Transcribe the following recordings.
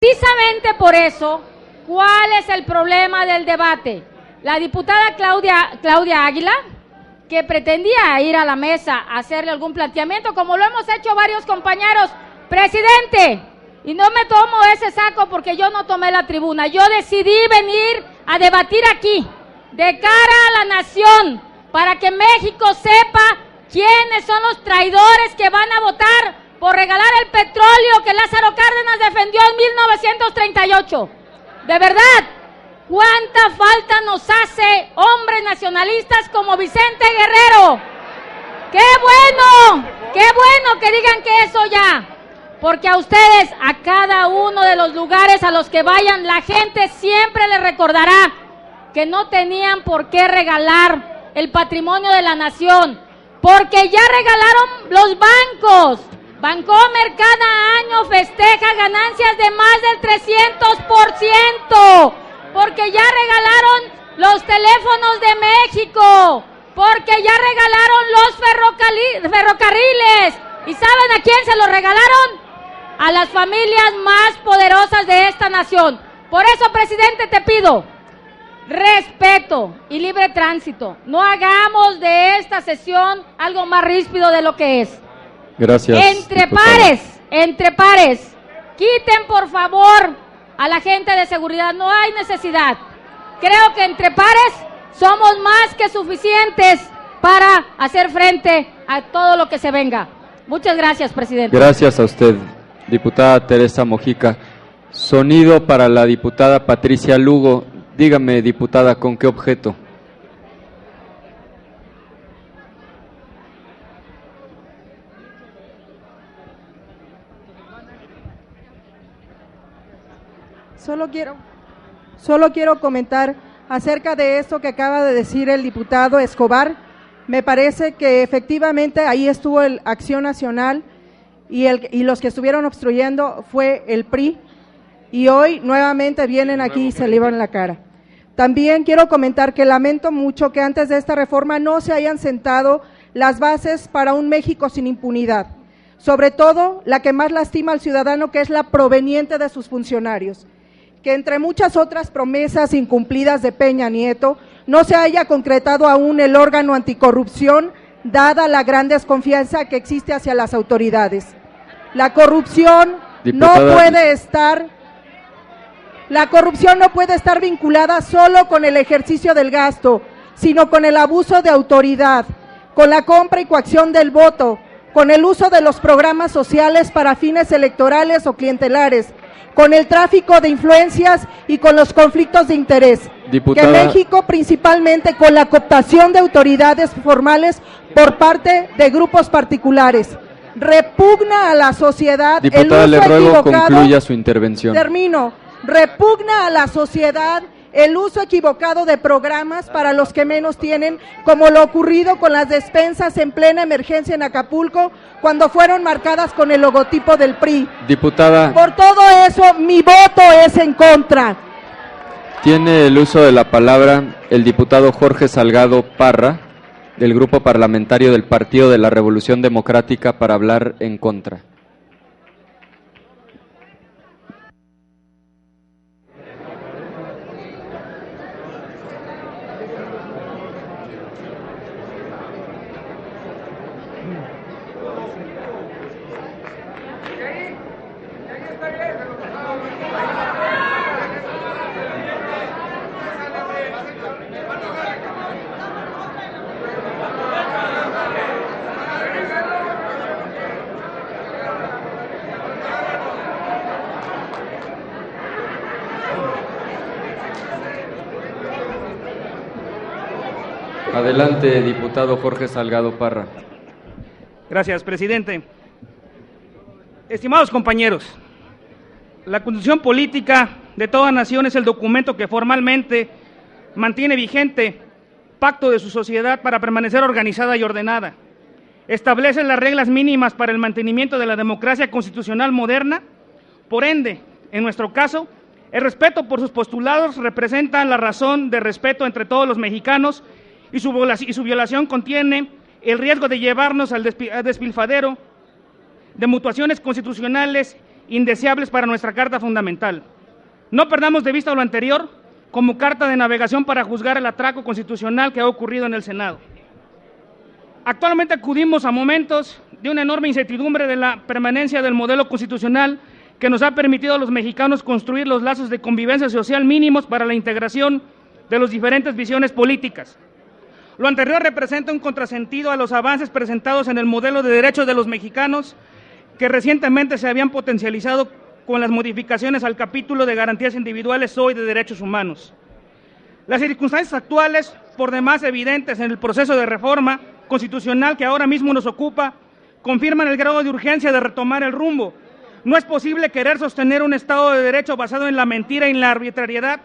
Precisamente por eso, ¿cuál es el problema del debate? La diputada Claudia Águila, que pretendía ir a la mesa a hacerle algún planteamiento, como lo hemos hecho varios compañeros, presidente, y no me tomo ese saco porque yo no tomé la tribuna, yo decidí venir a debatir aquí, de cara a la nación, para que México sepa quiénes son los traidores que van a votar por regalar el petróleo que Lázaro Cárdenas defendió en 1938. De verdad, ¿cuánta falta nos hace hombres nacionalistas como Vicente Guerrero? ¡Qué bueno que digan que eso ya! Porque a ustedes, a cada uno de los lugares a los que vayan, la gente siempre les recordará que no tenían por qué regalar el patrimonio de la nación, porque ya regalaron los bancos. Bancomer cada año festeja ganancias de más del 300%, porque ya regalaron los teléfonos de México, porque ya regalaron los ferrocarriles. ¿Y saben a quién se los regalaron? A las familias más poderosas de esta nación. Por eso, presidente, te pido respeto y libre tránsito. No hagamos de esta sesión algo más ríspido de lo que es. Gracias. Entre pares, quiten por favor a la gente de seguridad, no hay necesidad. Creo que entre pares somos más que suficientes para hacer frente a todo lo que se venga. Muchas gracias, presidente. Gracias a usted, diputada Teresa Mojica. Sonido para la diputada Patricia Lugo. Dígame, diputada, ¿con qué objeto? Solo quiero comentar acerca de esto que acaba de decir el diputado Escobar. Me parece que efectivamente ahí estuvo el Acción Nacional y los que estuvieron obstruyendo fue el PRI, y hoy nuevamente vienen aquí y se llevan la cara. También quiero comentar que lamento mucho que antes de esta reforma no se hayan sentado las bases para un México sin impunidad, sobre todo la que más lastima al ciudadano, que es la proveniente de sus funcionarios. Que entre muchas otras promesas incumplidas de Peña Nieto, no se haya concretado aún el órgano anticorrupción, dada la gran desconfianza que existe hacia las autoridades. La corrupción no puede estar vinculada solo con el ejercicio del gasto, sino con el abuso de autoridad, con la compra y coacción del voto, con el uso de los programas sociales para fines electorales o clientelares, con el tráfico de influencias y con los conflictos de interés. Diputada, que México principalmente con la cooptación de autoridades formales por parte de grupos particulares. Repugna a la sociedad diputada, el uso le ruego equivocado. concluya su intervención. Termino. Repugna a la sociedad el uso equivocado de programas para los que menos tienen, como lo ocurrido con las despensas en plena emergencia en Acapulco, cuando fueron marcadas con el logotipo del PRI. Diputada, Por todo eso, mi voto es en contra. tiene el uso de la palabra el diputado Jorge Salgado Parra, del Grupo Parlamentario del Partido de la Revolución Democrática, para hablar en contra. Adelante, diputado Jorge Salgado Parra. Gracias, presidente. Estimados compañeros, la Constitución Política de toda nación es el documento que formalmente mantiene vigente pacto de su sociedad para permanecer organizada y ordenada. Establece las reglas mínimas para el mantenimiento de la democracia constitucional moderna. Por ende, en nuestro caso, el respeto por sus postulados representa la razón de respeto entre todos los mexicanos, y su violación contiene el riesgo de llevarnos al despilfadero de mutuaciones constitucionales indeseables para nuestra Carta Fundamental. No perdamos de vista lo anterior como carta de navegación para juzgar el atraco constitucional que ha ocurrido en el Senado. Actualmente acudimos a momentos de una enorme incertidumbre de la permanencia del modelo constitucional que nos ha permitido a los mexicanos construir los lazos de convivencia social mínimos para la integración de las diferentes visiones políticas. Lo anterior representa un contrasentido a los avances presentados en el modelo de derechos de los mexicanos que recientemente se habían potencializado con las modificaciones al capítulo de garantías individuales hoy de derechos humanos. Las circunstancias actuales, por demás evidentes en el proceso de reforma constitucional que ahora mismo nos ocupa, confirman el grado de urgencia de retomar el rumbo. No es posible querer sostener un Estado de Derecho basado en la mentira y en la arbitrariedad,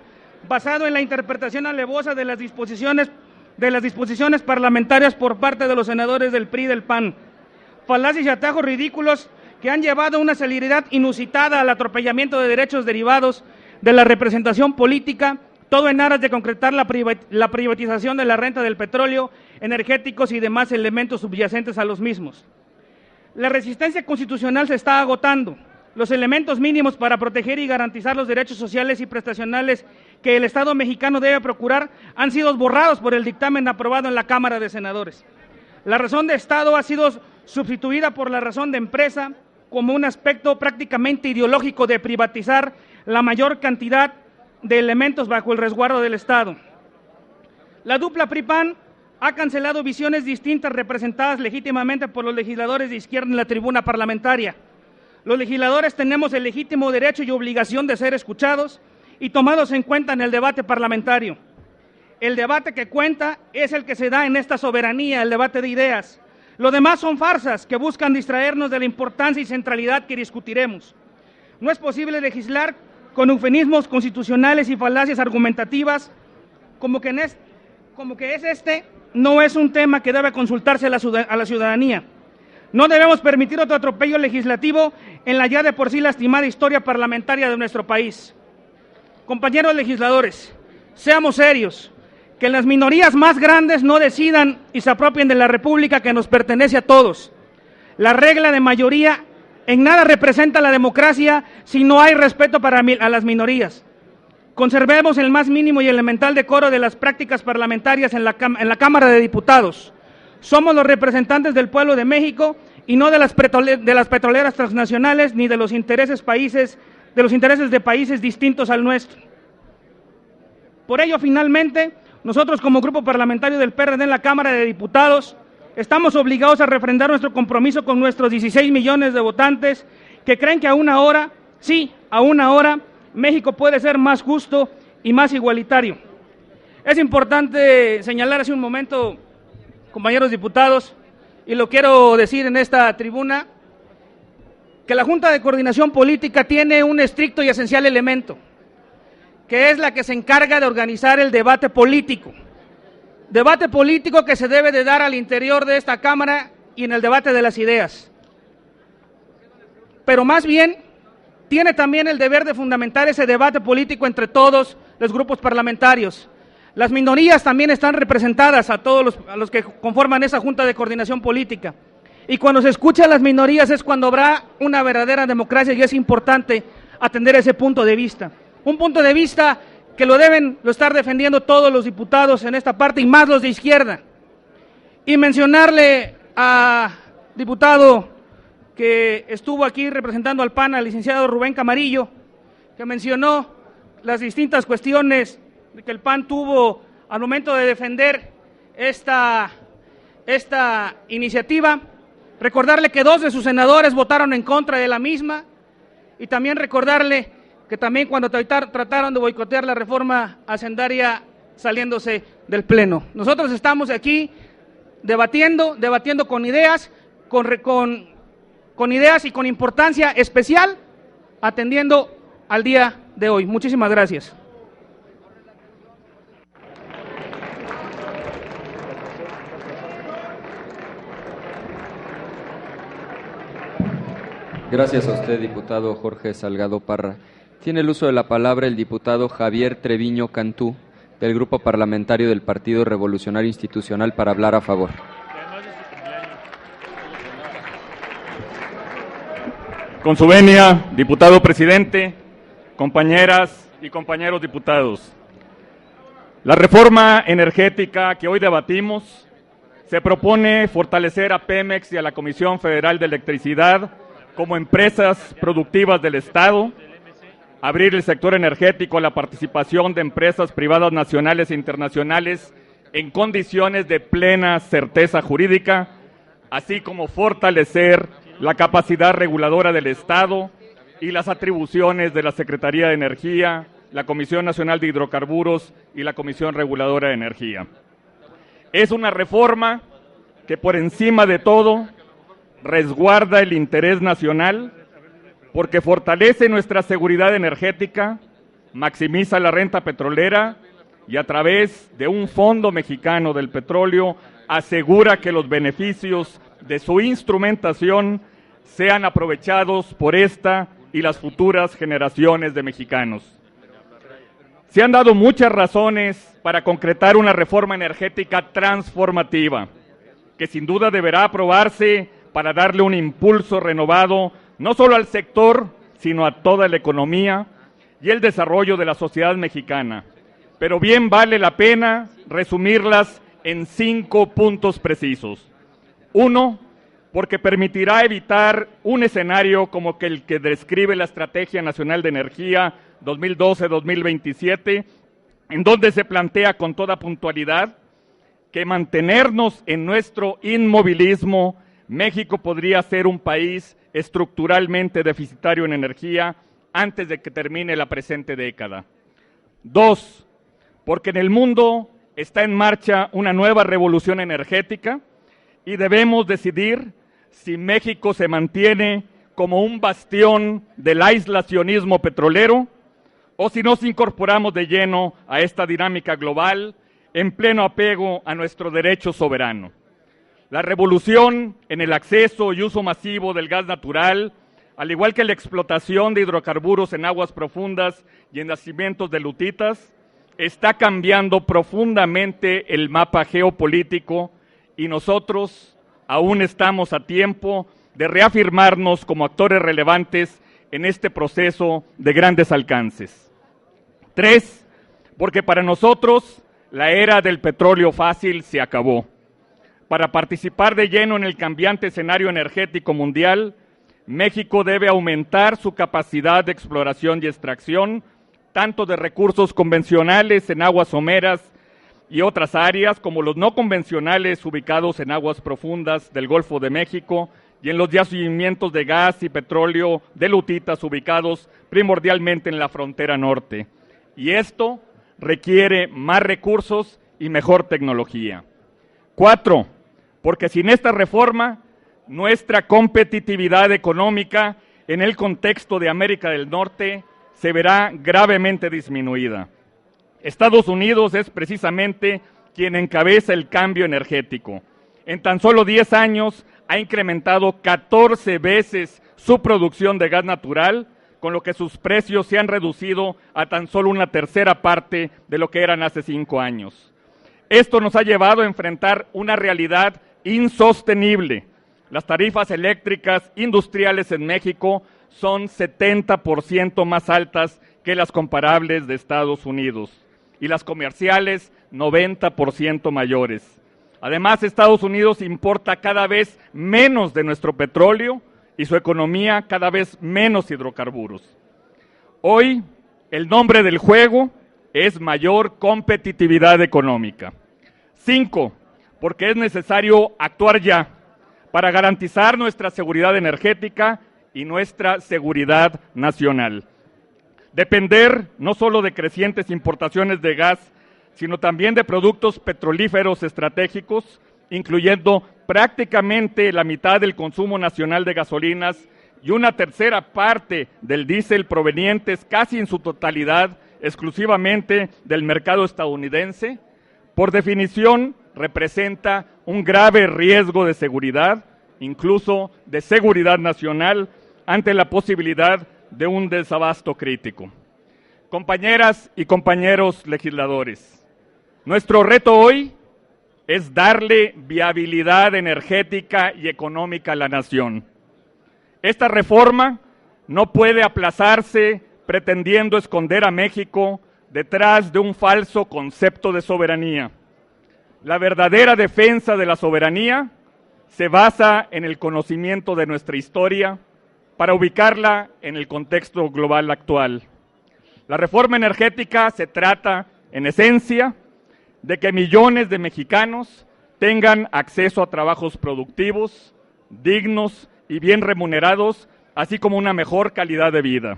basado en la interpretación alevosa de las disposiciones parlamentarias por parte de los senadores del PRI y del PAN. Falacias y atajos ridículos que han llevado a una celeridad inusitada al atropellamiento de derechos derivados de la representación política, todo en aras de concretar la privatización de la renta del petróleo, energéticos y demás elementos subyacentes a los mismos. La resistencia constitucional se está agotando. Los elementos mínimos para proteger y garantizar los derechos sociales y prestacionales que el Estado mexicano debe procurar han sido borrados por el dictamen aprobado en la Cámara de Senadores. La razón de Estado ha sido sustituida por la razón de empresa como un aspecto prácticamente ideológico de privatizar la mayor cantidad de elementos bajo el resguardo del Estado. La dupla PRI-PAN ha cancelado visiones distintas representadas legítimamente por los legisladores de izquierda en la tribuna parlamentaria. Los legisladores tenemos el legítimo derecho y obligación de ser escuchados y tomados en cuenta en el debate parlamentario. El debate que cuenta es el que se da en esta soberanía, el debate de ideas. Lo demás son farsas que buscan distraernos de la importancia y centralidad que discutiremos. No es posible legislar con eufemismos constitucionales y falacias argumentativas como que no es un tema que debe consultarse a la ciudadanía. No debemos permitir otro atropello legislativo en la ya de por sí lastimada historia parlamentaria de nuestro país. Compañeros legisladores, seamos serios, que las minorías más grandes no decidan y se apropien de la república que nos pertenece a todos. La regla de mayoría en nada representa la democracia si no hay respeto a las minorías. Conservemos el más mínimo y elemental decoro de las prácticas parlamentarias en la Cámara de Diputados. Somos los representantes del pueblo de México y no de las petroleras transnacionales ni de los intereses de países distintos al nuestro. Por ello, finalmente, nosotros como grupo parlamentario del PRD en la Cámara de Diputados estamos obligados a refrendar nuestro compromiso con nuestros 16 millones de votantes que creen que aún ahora, México puede ser más justo y más igualitario. Es importante señalar hace un momento, compañeros diputados, y lo quiero decir en esta tribuna, que la Junta de Coordinación Política tiene un estricto y esencial elemento, que es la que se encarga de organizar el debate político que se debe de dar al interior de esta Cámara y en el debate de las ideas. Pero más bien, tiene también el deber de fundamentar ese debate político entre todos los grupos parlamentarios. Las minorías también están representadas a los que conforman esa Junta de Coordinación Política. Y cuando se escucha a las minorías es cuando habrá una verdadera democracia y es importante atender ese punto de vista. Un punto de vista que lo estar defendiendo todos los diputados en esta parte y más los de izquierda. Y mencionarle a diputado que estuvo aquí representando al PAN, al licenciado Rubén Camarillo, que mencionó las distintas cuestiones que el PAN tuvo al momento de defender esta iniciativa, recordarle que 2 de sus senadores votaron en contra de la misma y también recordarle que también cuando trataron de boicotear la reforma hacendaria saliéndose del Pleno. Nosotros estamos aquí debatiendo con ideas, con ideas y con importancia especial, atendiendo al día de hoy. Muchísimas gracias. Gracias a usted, diputado Jorge Salgado Parra. Tiene el uso de la palabra el diputado Javier Treviño Cantú, del Grupo Parlamentario del Partido Revolucionario Institucional, para hablar a favor. Con su venia, diputado presidente, compañeras y compañeros diputados. La reforma energética que hoy debatimos se propone fortalecer a Pemex y a la Comisión Federal de Electricidad como empresas productivas del Estado, abrir el sector energético a la participación de empresas privadas nacionales e internacionales en condiciones de plena certeza jurídica, así como fortalecer la capacidad reguladora del Estado y las atribuciones de la Secretaría de Energía, la Comisión Nacional de Hidrocarburos y la Comisión Reguladora de Energía. Es una reforma que por encima de todo resguarda el interés nacional porque fortalece nuestra seguridad energética, maximiza la renta petrolera y a través de un Fondo Mexicano del Petróleo asegura que los beneficios de su instrumentación sean aprovechados por esta y las futuras generaciones de mexicanos. Se han dado muchas razones para concretar una reforma energética transformativa, que sin duda deberá aprobarse para darle un impulso renovado no solo al sector, sino a toda la economía y el desarrollo de la sociedad mexicana. Pero bien vale la pena resumirlas en 5 puntos precisos. 1, porque permitirá evitar un escenario como el que describe la Estrategia Nacional de Energía 2012-2027, en donde se plantea con toda puntualidad que mantenernos en nuestro inmovilismo, México podría ser un país estructuralmente deficitario en energía antes de que termine la presente década. 2, porque en el mundo está en marcha una nueva revolución energética y debemos decidir si México se mantiene como un bastión del aislacionismo petrolero o si nos incorporamos de lleno a esta dinámica global en pleno apego a nuestro derecho soberano. La revolución en el acceso y uso masivo del gas natural, al igual que la explotación de hidrocarburos en aguas profundas y en yacimientos de lutitas, está cambiando profundamente el mapa geopolítico y nosotros aún estamos a tiempo de reafirmarnos como actores relevantes en este proceso de grandes alcances. 3, porque para nosotros la era del petróleo fácil se acabó. Para participar de lleno en el cambiante escenario energético mundial, México debe aumentar su capacidad de exploración y extracción, tanto de recursos convencionales en aguas someras y otras áreas, como los no convencionales ubicados en aguas profundas del Golfo de México y en los yacimientos de gas y petróleo de lutitas ubicados primordialmente en la frontera norte. Y esto requiere más recursos y mejor tecnología. 4, porque sin esta reforma, nuestra competitividad económica en el contexto de América del Norte se verá gravemente disminuida. Estados Unidos es precisamente quien encabeza el cambio energético. En tan solo 10 años ha incrementado 14 veces su producción de gas natural, con lo que sus precios se han reducido a tan solo una tercera parte de lo que eran hace 5 años. Esto nos ha llevado a enfrentar una realidad insostenible. Las tarifas eléctricas industriales en México son 70% más altas que las comparables de Estados Unidos y las comerciales 90% mayores. Además, Estados Unidos importa cada vez menos de nuestro petróleo y su economía cada vez menos hidrocarburos. Hoy, el nombre del juego es mayor competitividad económica. 5, porque es necesario actuar ya para garantizar nuestra seguridad energética y nuestra seguridad nacional. Depender no solo de crecientes importaciones de gas, sino también de productos petrolíferos estratégicos, incluyendo prácticamente la mitad del consumo nacional de gasolinas y una tercera parte del diésel provenientes casi en su totalidad exclusivamente del mercado estadounidense, por definición representa un grave riesgo de seguridad, incluso de seguridad nacional, ante la posibilidad de un desabasto crítico. Compañeras y compañeros legisladores, nuestro reto hoy es darle viabilidad energética y económica a la nación. Esta reforma no puede aplazarse pretendiendo esconder a México detrás de un falso concepto de soberanía. La verdadera defensa de la soberanía se basa en el conocimiento de nuestra historia para ubicarla en el contexto global actual. La reforma energética se trata, en esencia, de que millones de mexicanos tengan acceso a trabajos productivos, dignos y bien remunerados, así como una mejor calidad de vida.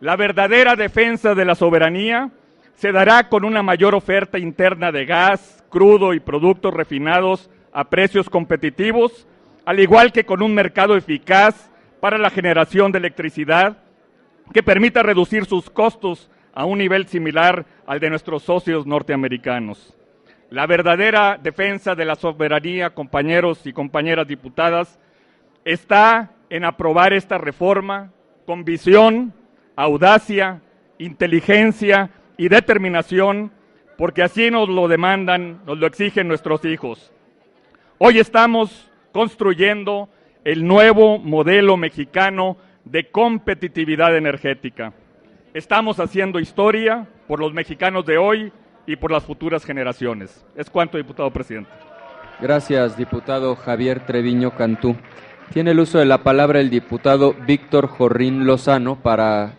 La verdadera defensa de la soberanía se dará con una mayor oferta interna de gas, crudo y productos refinados a precios competitivos, al igual que con un mercado eficaz para la generación de electricidad que permita reducir sus costos a un nivel similar al de nuestros socios norteamericanos. La verdadera defensa de la soberanía, compañeros y compañeras diputadas, está en aprobar esta reforma con visión, audacia, inteligencia y determinación, porque así nos lo demandan, nos lo exigen nuestros hijos. Hoy estamos construyendo el nuevo modelo mexicano de competitividad energética. Estamos haciendo historia por los mexicanos de hoy y por las futuras generaciones. Es cuanto, diputado presidente. Gracias, diputado Javier Treviño Cantú. Tiene el uso de la palabra el diputado Víctor Jorrín Lozano para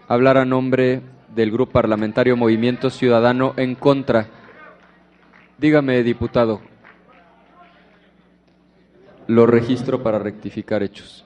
hablar a nombre del Grupo Parlamentario Movimiento Ciudadano en Contra. Dígame, diputado. Lo registro para rectificar hechos.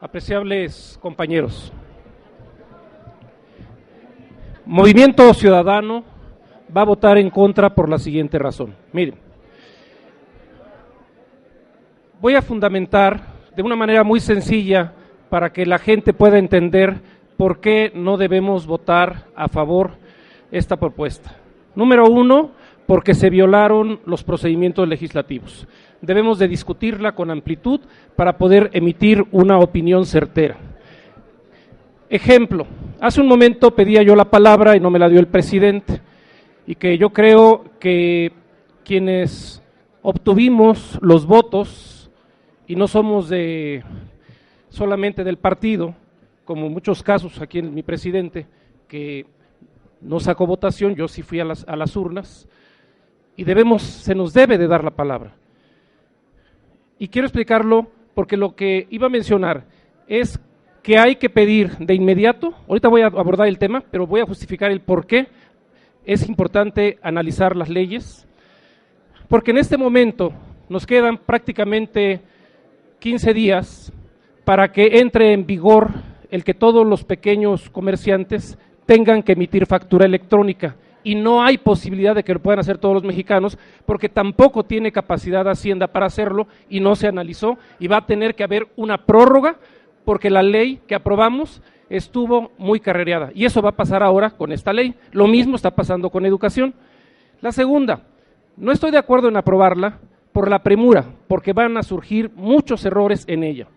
Apreciables compañeros, Movimiento Ciudadano va a votar en contra por la siguiente razón. Miren, voy a fundamentar de una manera muy sencilla para que la gente pueda entender por qué no debemos votar a favor esta propuesta. Número uno, porque se violaron los procedimientos legislativos. Debemos de discutirla con amplitud para poder emitir una opinión certera. Ejemplo, hace un momento pedía yo la palabra y no me la dio el presidente, y que yo creo que quienes obtuvimos los votos, y no somos solamente del partido, como en muchos casos aquí en mi presidente, que no sacó votación, yo sí fui a las urnas, y se nos debe de dar la palabra. Y quiero explicarlo porque lo que iba a mencionar es que hay que pedir de inmediato, ahorita voy a abordar el tema, pero voy a justificar el por qué es importante analizar las leyes, porque en este momento nos quedan prácticamente 15 días para que entre en vigor el que todos los pequeños comerciantes tengan que emitir factura electrónica, y no hay posibilidad de que lo puedan hacer todos los mexicanos, porque tampoco tiene capacidad Hacienda para hacerlo y no se analizó, y va a tener que haber una prórroga porque la ley que aprobamos estuvo muy carrereada, y eso va a pasar ahora con esta ley. Lo mismo está pasando con educación. La segunda, no estoy de acuerdo en aprobarla por la premura, porque van a surgir muchos errores en ella.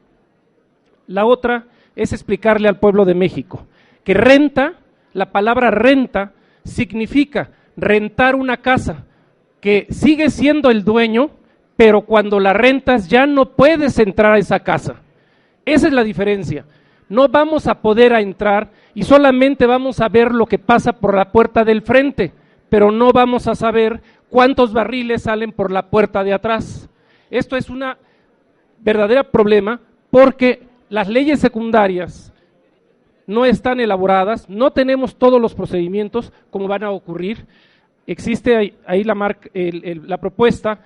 La otra es explicarle al pueblo de México que renta, la palabra renta, significa rentar una casa que sigue siendo el dueño, pero cuando la rentas ya no puedes entrar a esa casa. Esa es la diferencia. No vamos a poder entrar y solamente vamos a ver lo que pasa por la puerta del frente, pero no vamos a saber cuántos barriles salen por la puerta de atrás. Esto es un verdadero problema porque las leyes secundarias no están elaboradas, no tenemos todos los procedimientos como van a ocurrir. Existe ahí la propuesta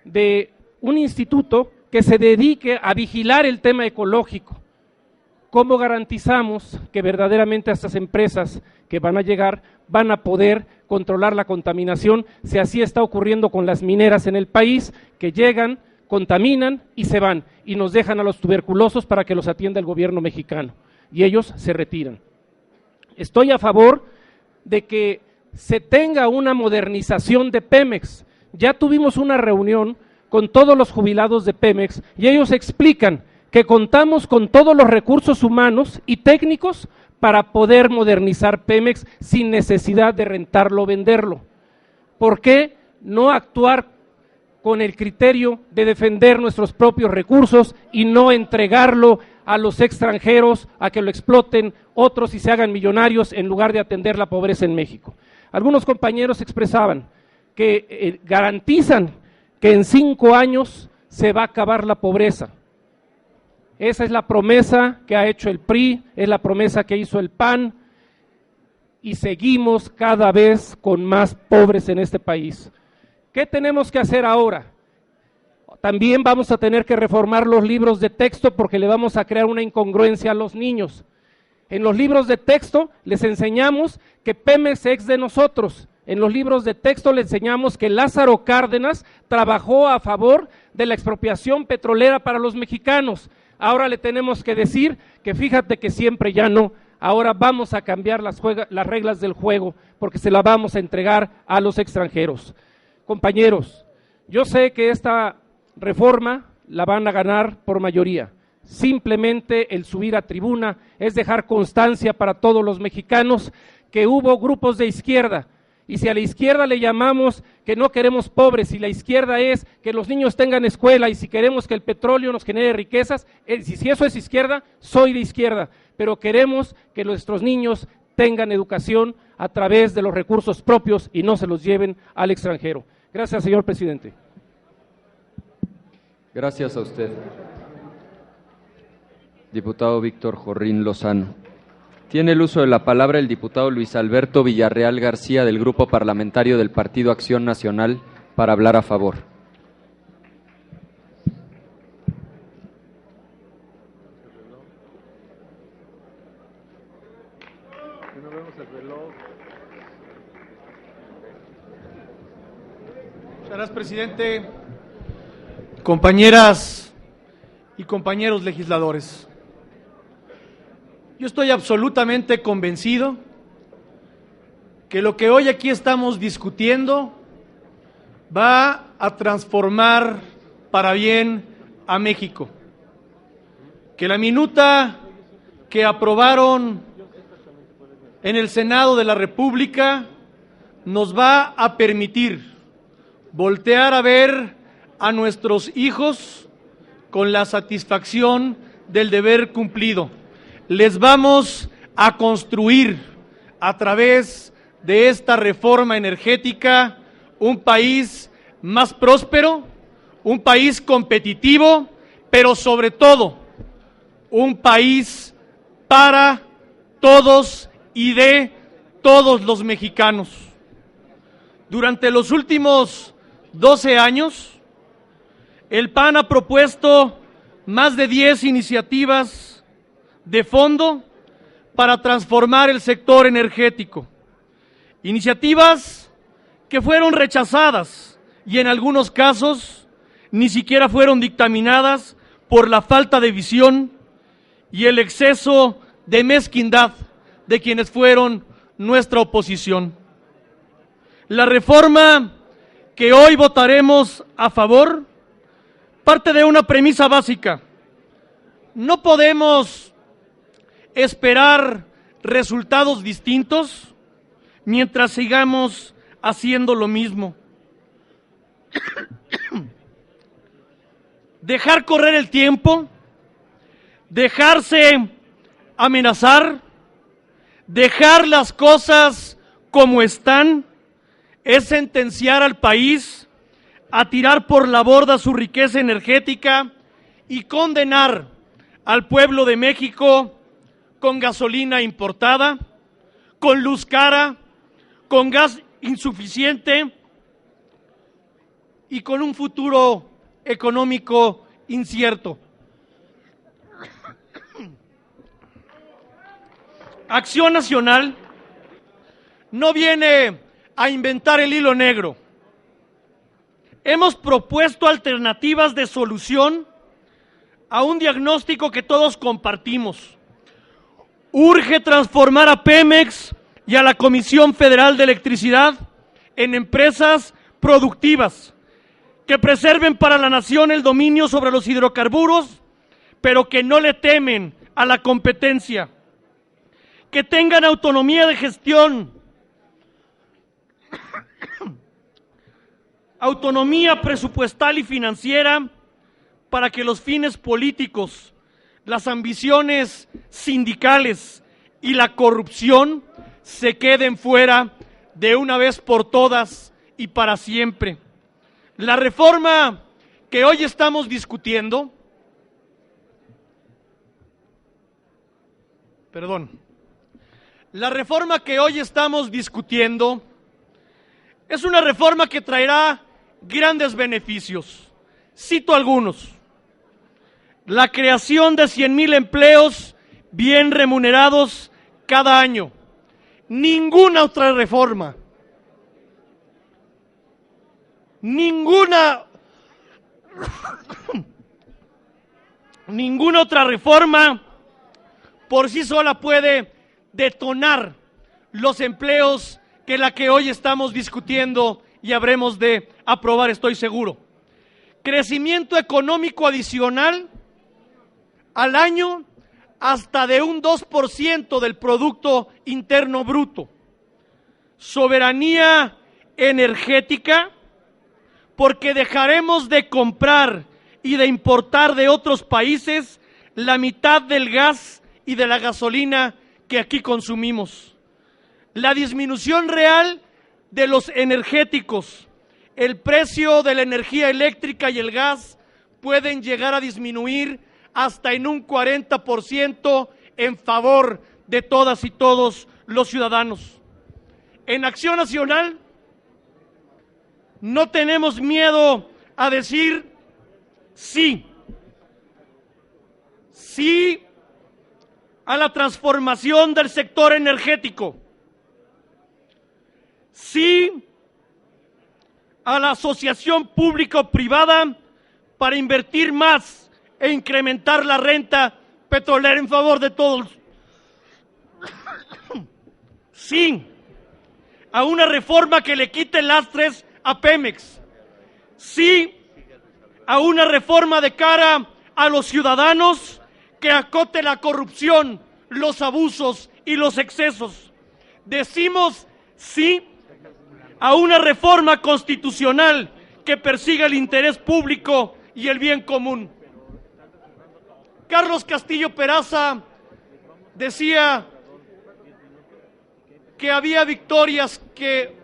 de un instituto que se dedique a vigilar el tema ecológico. ¿Cómo garantizamos que verdaderamente estas empresas que van a llegar van a poder controlar la contaminación, si así está ocurriendo con las mineras en el país, que llegan, contaminan y se van, y nos dejan a los tuberculosos para que los atienda el gobierno mexicano, y ellos se retiran. Estoy a favor de que se tenga una modernización de Pemex. Ya tuvimos una reunión con todos los jubilados de Pemex y ellos explican que contamos con todos los recursos humanos y técnicos para poder modernizar Pemex sin necesidad de rentarlo o venderlo. ¿Por qué no actuar con el criterio de defender nuestros propios recursos y no entregarlo a los extranjeros a que lo exploten otros y se hagan millonarios en lugar de atender la pobreza en México? Algunos compañeros expresaban que garantizan que en 5 años se va a acabar la pobreza. Esa es la promesa que ha hecho el PRI, es la promesa que hizo el PAN, y seguimos cada vez con más pobres en este país. ¿Qué tenemos que hacer ahora? También vamos a tener que reformar los libros de texto porque le vamos a crear una incongruencia a los niños. En los libros de texto les enseñamos que Pemex es de nosotros. En los libros de texto les enseñamos que Lázaro Cárdenas trabajó a favor de la expropiación petrolera para los mexicanos. Ahora le tenemos que decir que fíjate que siempre ya no, ahora vamos a cambiar las reglas del juego porque se las vamos a entregar a los extranjeros. Compañeros, yo sé que esta reforma la van a ganar por mayoría. Simplemente el subir a tribuna es dejar constancia para todos los mexicanos que hubo grupos de izquierda. Y si a la izquierda le llamamos que no queremos pobres, y la izquierda es que los niños tengan escuela, y si queremos que el petróleo nos genere riquezas, si eso es izquierda, soy de izquierda, pero queremos que nuestros niños tengan educación a través de los recursos propios y no se los lleven al extranjero. Gracias, señor presidente. Gracias a usted. Diputado Víctor Jorrín Lozano. Tiene el uso de la palabra el diputado Luis Alberto Villarreal García del Grupo Parlamentario del Partido Acción Nacional para hablar a favor. Muchas gracias, presidente. Compañeras y compañeros legisladores, yo estoy absolutamente convencido que lo que hoy aquí estamos discutiendo va a transformar para bien a México. Que la minuta que aprobaron en el Senado de la República nos va a permitir voltear a ver a nuestros hijos con la satisfacción del deber cumplido. Les vamos a construir a través de esta reforma energética un país más próspero, un país competitivo, pero sobre todo un país para todos y de todos los mexicanos. Durante los últimos 12 años, el PAN ha propuesto más de 10 iniciativas de fondo para transformar el sector energético. Iniciativas que fueron rechazadas y en algunos casos ni siquiera fueron dictaminadas por la falta de visión y el exceso de mezquindad de quienes fueron nuestra oposición. La reforma que hoy votaremos a favor parte de una premisa básica. No podemos esperar resultados distintos mientras sigamos haciendo lo mismo. Dejar correr el tiempo, dejarse amenazar, dejar las cosas como están, es sentenciar al país a tirar por la borda su riqueza energética y condenar al pueblo de México con gasolina importada, con luz cara, con gas insuficiente y con un futuro económico incierto. Acción Nacional no viene a inventar el hilo negro. Hemos propuesto alternativas de solución a un diagnóstico que todos compartimos. Urge transformar a Pemex y a la Comisión Federal de Electricidad en empresas productivas que preserven para la nación el dominio sobre los hidrocarburos, pero que no le temen a la competencia, que tengan autonomía de gestión, autonomía presupuestal y financiera para que los fines políticos, las ambiciones sindicales y la corrupción se queden fuera de una vez por todas y para siempre. La reforma que hoy estamos discutiendo, es una reforma que traerá grandes beneficios. Cito algunos: la creación de 100,000 empleos bien remunerados cada año. Ninguna otra reforma, ninguna otra reforma por sí sola puede detonar los empleos que la que hoy estamos discutiendo y habremos de aprobar, estoy seguro. Crecimiento económico adicional al año hasta de un 2% del Producto Interno Bruto. Soberanía energética, porque dejaremos de comprar y de importar de otros países la mitad del gas y de la gasolina que aquí consumimos. La disminución real de los energéticos. El precio de la energía eléctrica y el gas pueden llegar a disminuir hasta en un 40% en favor de todas y todos los ciudadanos. En Acción Nacional no tenemos miedo a decir sí. Sí a la transformación del sector energético. Sí a la asociación público-privada para invertir más e incrementar la renta petrolera en favor de todos. Sí a una reforma que le quite lastres a Pemex. Sí a una reforma de cara a los ciudadanos que acote la corrupción, los abusos y los excesos. Decimos sí a una reforma constitucional que persiga el interés público y el bien común. Carlos Castillo Peraza decía que había victorias que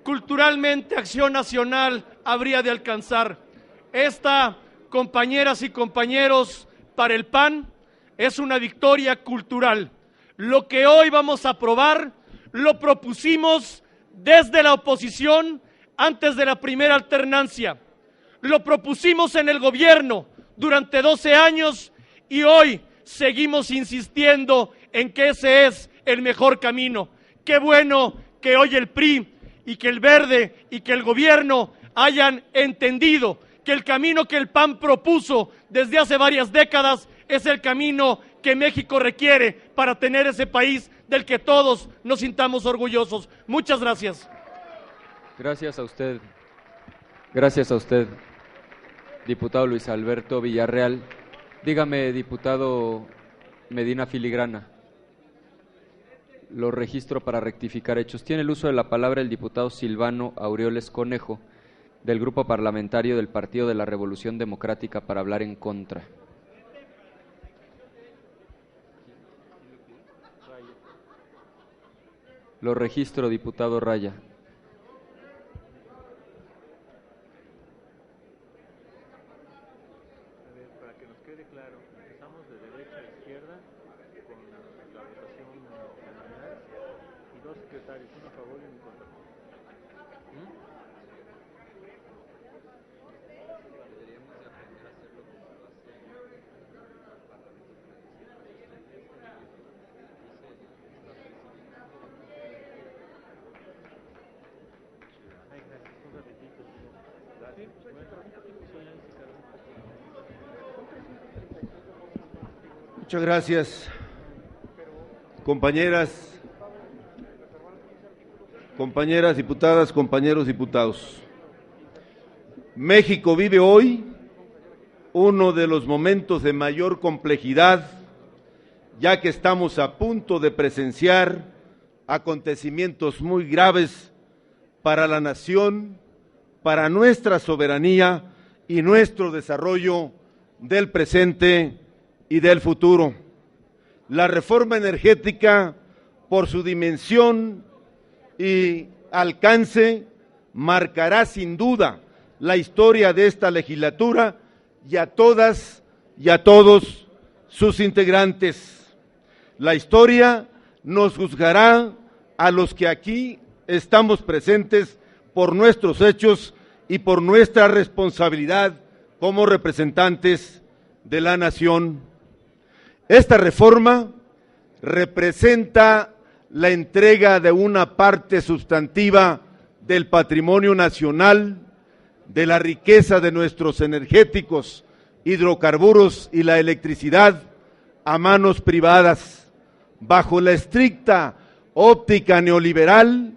culturalmente Acción Nacional habría de alcanzar. Esta, compañeras y compañeros, para el PAN es una victoria cultural. Lo que hoy vamos a aprobar lo propusimos desde la oposición antes de la primera alternancia. Lo propusimos en el gobierno durante 12 años y hoy seguimos insistiendo en que ese es el mejor camino. Qué bueno que hoy el PRI y que el Verde y que el gobierno hayan entendido que el camino que el PAN propuso desde hace varias décadas es el camino que México requiere para tener ese país del que todos nos sintamos orgullosos. Muchas gracias. Gracias a usted. Gracias a usted, diputado Luis Alberto Villarreal. Dígame, diputado Medina Filigrana, lo registro para rectificar hechos. Tiene el uso de la palabra el diputado Silvano Aureoles Conejo, del Grupo Parlamentario del Partido de la Revolución Democrática, para hablar en contra. Lo registro, diputado Raya. Para que nos quede claro, empezamos de derecha a izquierda con la votación nominal y dos secretarios, uno a favor y uno en contra. Muchas gracias, compañeras diputadas, compañeros diputados. México vive hoy uno de los momentos de mayor complejidad, ya que estamos a punto de presenciar acontecimientos muy graves para la nación, para nuestra soberanía y nuestro desarrollo del presente y del futuro. La reforma energética, por su dimensión y alcance, marcará sin duda la historia de esta legislatura y a todas y a todos sus integrantes. La historia nos juzgará a los que aquí estamos presentes por nuestros hechos y por nuestra responsabilidad como representantes de la nación. Esta reforma representa la entrega de una parte sustantiva del patrimonio nacional, de la riqueza de nuestros energéticos, hidrocarburos y la electricidad a manos privadas, bajo la estricta óptica neoliberal,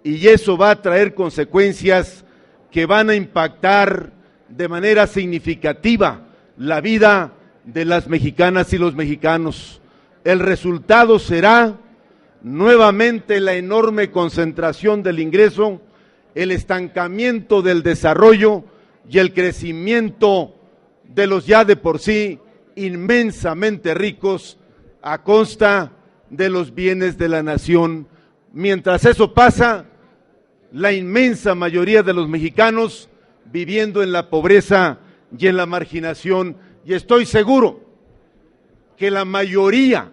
y eso va a traer consecuencias que van a impactar de manera significativa la vida de las mexicanas y los mexicanos. El resultado será nuevamente la enorme concentración del ingreso, el estancamiento del desarrollo y el crecimiento de los ya de por sí inmensamente ricos a costa de los bienes de la nación. Mientras eso pasa, la inmensa mayoría de los mexicanos viviendo en la pobreza y en la marginación, y estoy seguro que la mayoría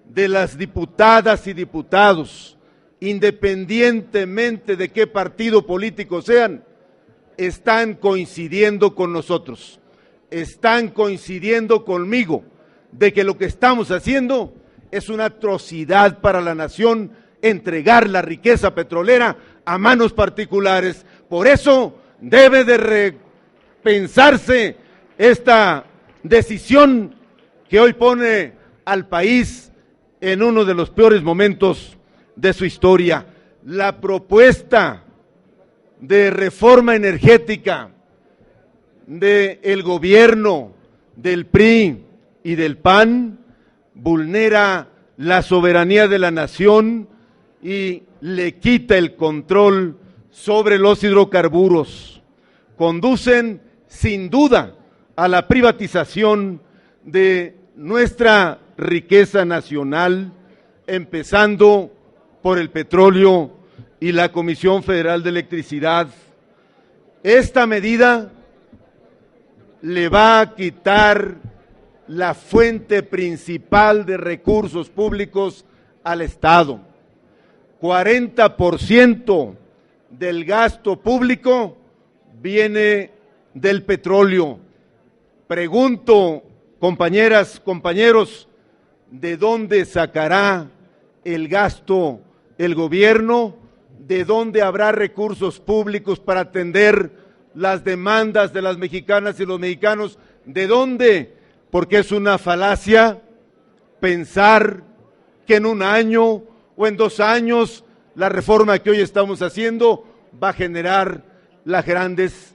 de las diputadas y diputados, independientemente de qué partido político sean, están coincidiendo con nosotros, están coincidiendo conmigo de que lo que estamos haciendo es una atrocidad para la nación, entregar la riqueza petrolera a manos particulares. Por eso debe de repensarse esta decisión que hoy pone al país en uno de los peores momentos de su historia. La propuesta de reforma energética del gobierno del PRI y del PAN vulnera la soberanía de la nación y le quita el control sobre los hidrocarburos. Conducen sin duda a la privatización de nuestra riqueza nacional, empezando por el petróleo y la Comisión Federal de Electricidad. Esta medida le va a quitar la fuente principal de recursos públicos al Estado. 40% del gasto público viene del petróleo. Pregunto, compañeras, compañeros, ¿de dónde sacará el gasto el gobierno? ¿De dónde habrá recursos públicos para atender las demandas de las mexicanas y los mexicanos? ¿De dónde? Porque es una falacia pensar que en un año o en 2 años la reforma que hoy estamos haciendo va a generar las grandes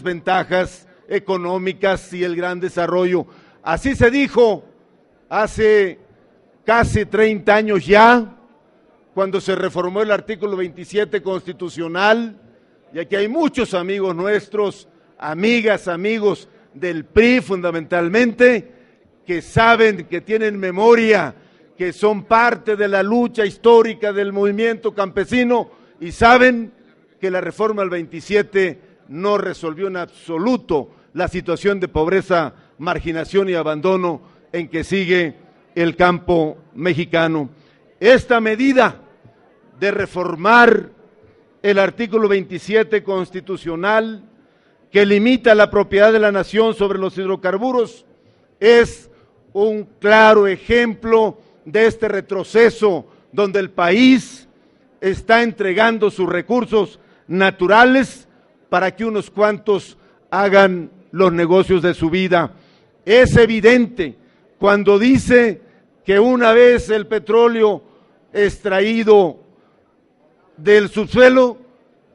ventajas económicas y el gran desarrollo. Así se dijo hace casi 30 años ya, cuando se reformó el artículo 27 constitucional, y aquí hay muchos amigos nuestros, amigas, amigos del PRI fundamentalmente, que saben, que tienen memoria, que son parte de la lucha histórica del movimiento campesino y saben que la reforma del 27 no resolvió en absoluto la situación de pobreza, marginación y abandono en que sigue el campo mexicano. Esta medida de reformar el artículo 27 constitucional que limita la propiedad de la nación sobre los hidrocarburos es un claro ejemplo de este retroceso donde el país está entregando sus recursos naturales para que unos cuantos hagan los negocios de su vida. Es evidente cuando dice que una vez el petróleo extraído del subsuelo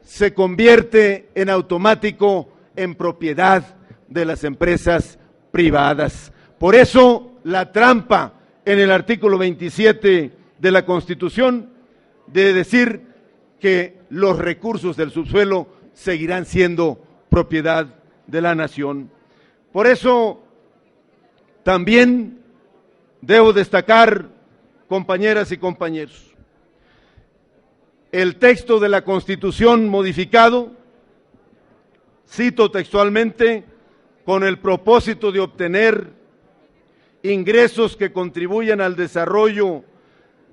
se convierte en automático en propiedad de las empresas privadas. Por eso la trampa en el artículo 27 de la Constitución de decir que los recursos del subsuelo seguirán siendo propiedad de la nación. Por eso también debo destacar, compañeras y compañeros, el texto de la Constitución modificado, cito textualmente, con el propósito de obtener ingresos que contribuyan al desarrollo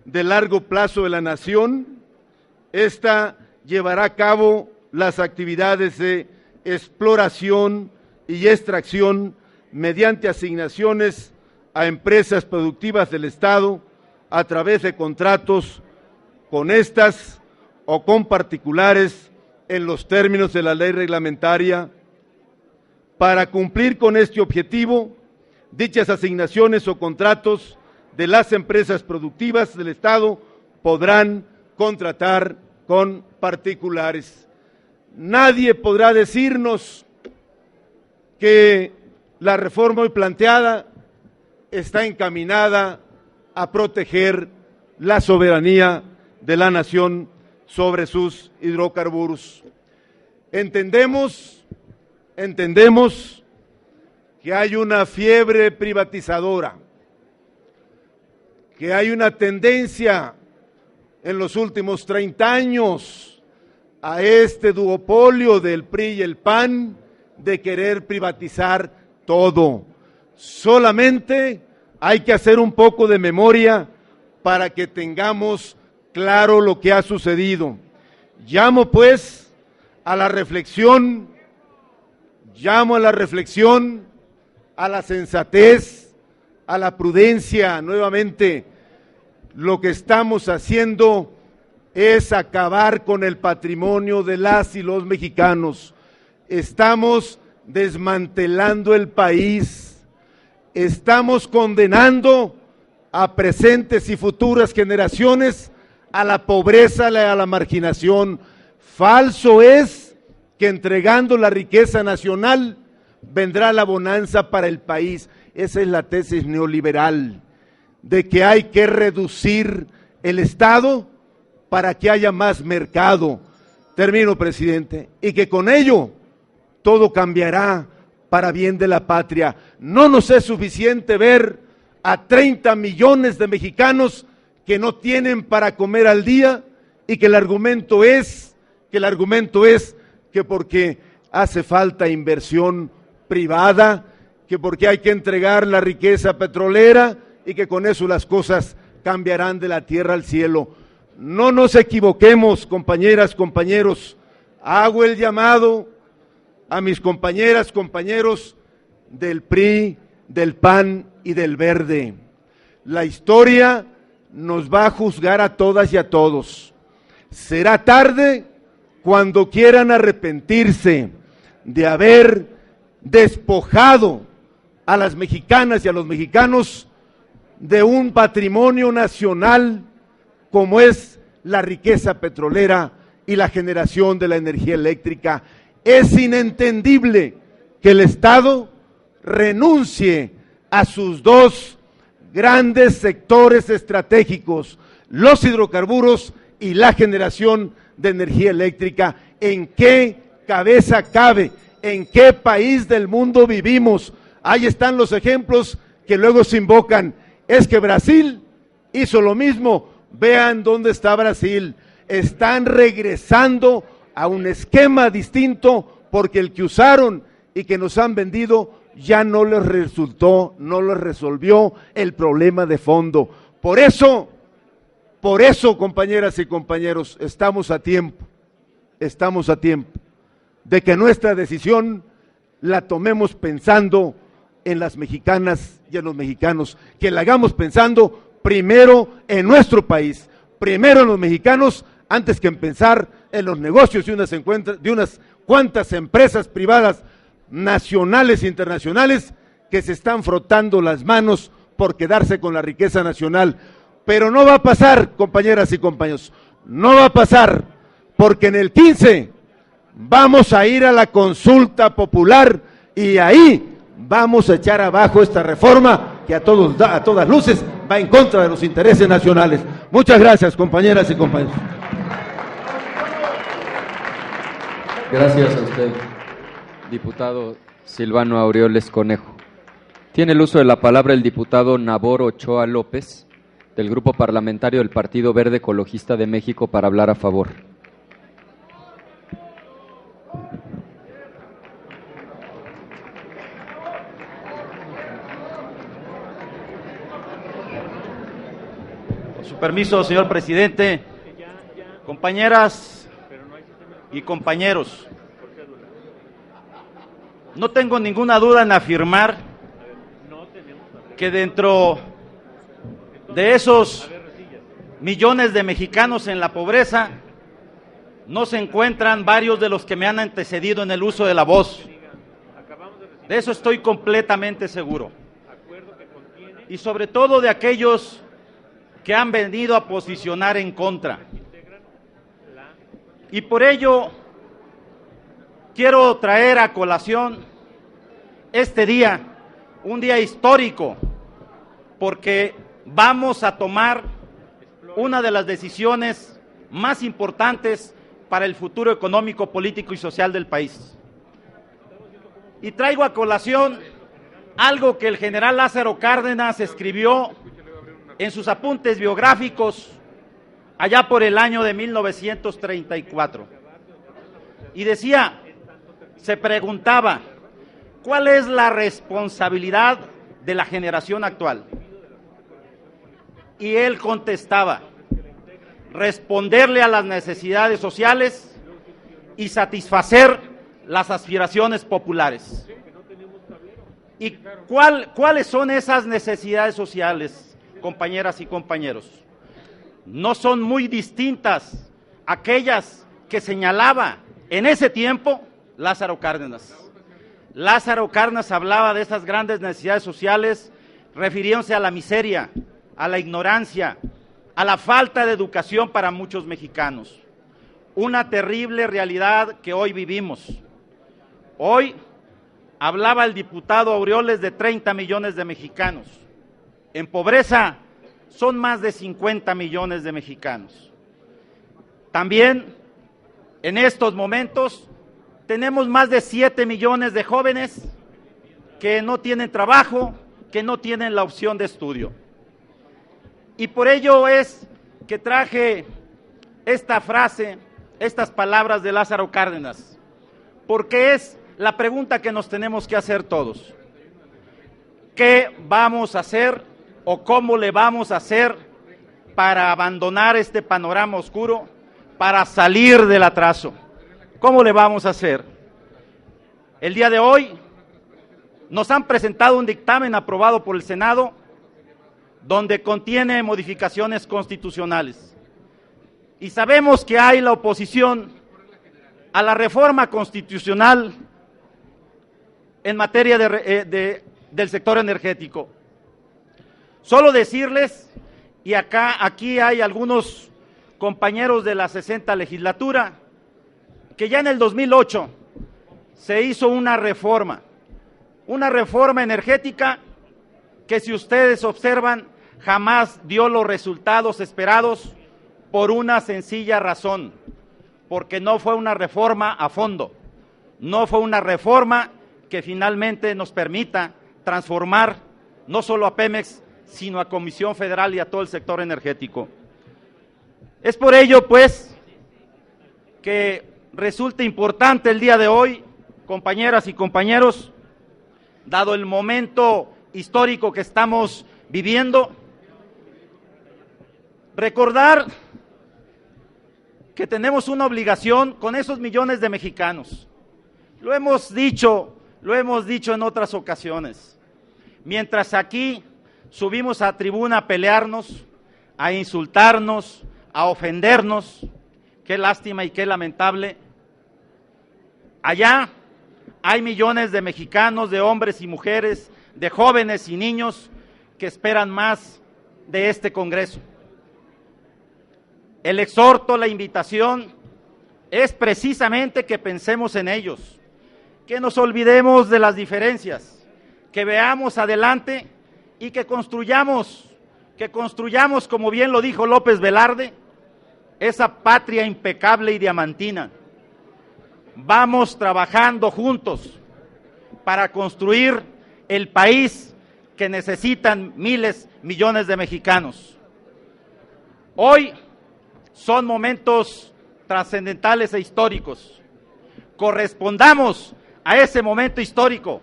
de largo plazo de la nación. Esta llevará a cabo las actividades de exploración y extracción mediante asignaciones a empresas productivas del Estado a través de contratos con estas o con particulares en los términos de la ley reglamentaria. Para cumplir con este objetivo, dichas asignaciones o contratos de las empresas productivas del Estado podrán contratar con particulares. Nadie podrá decirnos que la reforma hoy planteada está encaminada a proteger la soberanía de la nación sobre sus hidrocarburos. Entendemos que hay una fiebre privatizadora, que hay una tendencia en los últimos 30 años a este duopolio del PRI y el PAN de querer privatizar todo. Solamente hay que hacer un poco de memoria para que tengamos claro lo que ha sucedido. Llamo pues a la reflexión, a la sensatez, a la prudencia. Nuevamente, lo que estamos haciendo es acabar con el patrimonio de las y los mexicanos. Estamos desmantelando el país, estamos condenando a presentes y futuras generaciones a la pobreza y a la marginación. Falso es que entregando la riqueza nacional vendrá la bonanza para el país. Esa es la tesis neoliberal, de que hay que reducir el Estado para que haya más mercado. Termino, presidente, y que con ello todo cambiará para bien de la patria. No nos es suficiente ver a 30 millones de mexicanos que no tienen para comer al día y que el argumento es que porque hace falta inversión privada, que porque hay que entregar la riqueza petrolera y que con eso las cosas cambiarán de la tierra al cielo. No nos equivoquemos, compañeras, compañeros. Hago el llamado a mis compañeras, compañeros del PRI, del PAN y del Verde. La historia nos va a juzgar a todas y a todos. Será tarde cuando quieran arrepentirse de haber despojado a las mexicanas y a los mexicanos de un patrimonio nacional como es la riqueza petrolera y la generación de la energía eléctrica. Es inentendible que el Estado renuncie a sus dos grandes sectores estratégicos, los hidrocarburos y la generación de energía eléctrica. ¿En qué cabeza cabe? ¿En qué país del mundo vivimos? Ahí están los ejemplos que luego se invocan. Es que Brasil hizo lo mismo. Vean dónde está Brasil. Están regresando a un esquema distinto porque el que usaron y que nos han vendido ya no les resultó, no les resolvió el problema de fondo. Por eso, compañeras y compañeros, estamos a tiempo de que nuestra decisión la tomemos pensando en las mexicanas y en los mexicanos, que la hagamos pensando primero en nuestro país, primero en los mexicanos, antes que en pensar en los negocios de unas cuántas empresas privadas nacionales e internacionales que se están frotando las manos por quedarse con la riqueza nacional. Pero no va a pasar, compañeras y compañeros, no va a pasar, porque en el 15 vamos a ir a la consulta popular y ahí vamos a echar abajo esta reforma que a todas luces va en contra de los intereses nacionales. Muchas gracias, compañeras y compañeros. Gracias a usted, diputado Silvano Aureoles Conejo. Tiene el uso de la palabra el diputado Nabor Ochoa López, del Grupo Parlamentario del Partido Verde Ecologista de México, para hablar a favor. Con su permiso, señor presidente, compañeras y compañeros, no tengo ninguna duda en afirmar que dentro de esos millones de mexicanos en la pobreza no se encuentran varios de los que me han antecedido en el uso de la voz. De eso estoy completamente seguro. Y sobre todo de aquellos que han venido a posicionar en contra. Y por ello quiero traer a colación este día, un día histórico, porque vamos a tomar una de las decisiones más importantes para el futuro económico, político y social del país. Y traigo a colación algo que el general Lázaro Cárdenas escribió en sus apuntes biográficos allá por el año de 1934. Y decía, se preguntaba, ¿cuál es la responsabilidad de la generación actual? Y él contestaba, responderle a las necesidades sociales y satisfacer las aspiraciones populares. ¿Y cuáles son esas necesidades sociales, compañeras y compañeros? No son muy distintas aquellas que señalaba en ese tiempo Lázaro Cárdenas. Lázaro Cárdenas hablaba de esas grandes necesidades sociales refiriéndose a la miseria, a la ignorancia, a la falta de educación para muchos mexicanos. Una terrible realidad que hoy vivimos. Hoy hablaba el diputado Aureoles de 30 millones de mexicanos. En pobreza son más de 50 millones de mexicanos. También en estos momentos tenemos más de 7 millones de jóvenes que no tienen trabajo, que no tienen la opción de estudio. Y por ello es que traje esta frase, estas palabras de Lázaro Cárdenas, porque es la pregunta que nos tenemos que hacer todos. ¿Qué vamos a hacer o cómo le vamos a hacer para abandonar este panorama oscuro, para salir del atraso? ¿Cómo le vamos a hacer? El día de hoy nos han presentado un dictamen aprobado por el Senado donde contiene modificaciones constitucionales. Y sabemos que hay la oposición a la reforma constitucional en materia del sector energético. Solo decirles, y aquí hay algunos compañeros de la 60 legislatura, que ya en el 2008 se hizo una reforma energética que, si ustedes observan, jamás dio los resultados esperados por una sencilla razón, porque no fue una reforma a fondo, no fue una reforma que finalmente nos permita transformar no solo a Pemex, sino a Comisión Federal y a todo el sector energético. Es por ello, pues, que resulta importante el día de hoy, compañeras y compañeros, dado el momento histórico que estamos viviendo, recordar que tenemos una obligación con esos millones de mexicanos. Lo hemos dicho en otras ocasiones. Mientras aquí subimos a tribuna a pelearnos, a insultarnos, a ofendernos, qué lástima y qué lamentable, Allá hay millones de mexicanos, de hombres y mujeres, de jóvenes y niños que esperan más de este Congreso. El exhorto, la invitación es precisamente que pensemos en ellos, que nos olvidemos de las diferencias, que veamos adelante y que construyamos, como bien lo dijo López Velarde, esa patria impecable y diamantina. Vamos trabajando juntos para construir el país que necesitan miles, millones de mexicanos. Hoy son momentos trascendentales e históricos. Correspondamos a ese momento histórico.